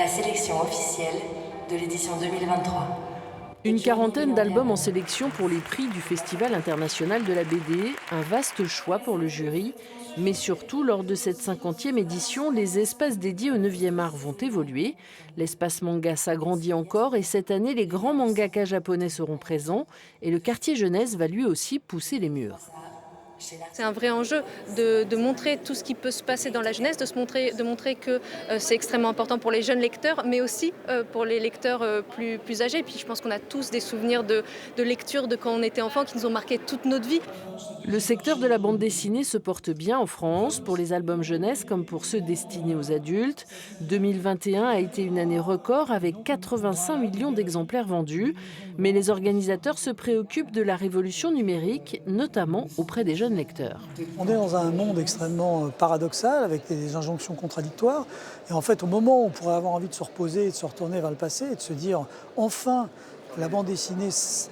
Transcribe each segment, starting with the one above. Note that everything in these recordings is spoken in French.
La sélection officielle de l'édition 2023. Une quarantaine d'albums en sélection pour les prix du Festival international de la BD, un vaste choix pour le jury. Mais surtout, lors de cette 50e édition, les espaces dédiés au 9e art vont évoluer. L'espace manga s'agrandit encore et cette année, les grands mangakas japonais seront présents et le quartier jeunesse va lui aussi pousser les murs. C'est un vrai enjeu de montrer tout ce qui peut se passer dans la jeunesse, de montrer que c'est extrêmement important pour les jeunes lecteurs, mais aussi pour les lecteurs plus âgés. Puis je pense qu'on a tous des souvenirs de lecture de quand on était enfant qui nous ont marqué toute notre vie. Le secteur de la bande dessinée se porte bien en France, pour les albums jeunesse comme pour ceux destinés aux adultes. 2021 a été une année record avec 85 millions d'exemplaires vendus. Mais les organisateurs se préoccupent de la révolution numérique, notamment auprès des jeunes lecteurs. On est dans un monde extrêmement paradoxal, avec des injonctions contradictoires. Et en fait, au moment où on pourrait avoir envie de se reposer et de se retourner vers le passé et de se dire « enfin », la bande dessinée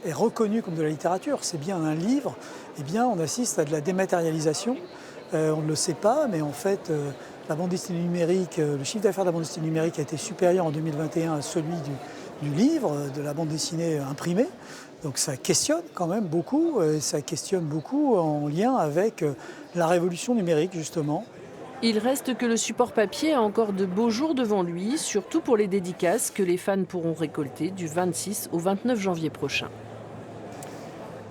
est reconnue comme de la littérature, c'est bien un livre, eh bien on assiste à de la dématérialisation. On ne le sait pas, mais en fait, la bande dessinée numérique, le chiffre d'affaires de la bande dessinée numérique a été supérieur en 2021 à celui du livre, de la bande dessinée imprimée. Donc ça questionne quand même beaucoup, ça questionne beaucoup en lien avec la révolution numérique justement. Il reste que le support papier a encore de beaux jours devant lui, surtout pour les dédicaces que les fans pourront récolter du 26 au 29 janvier prochain.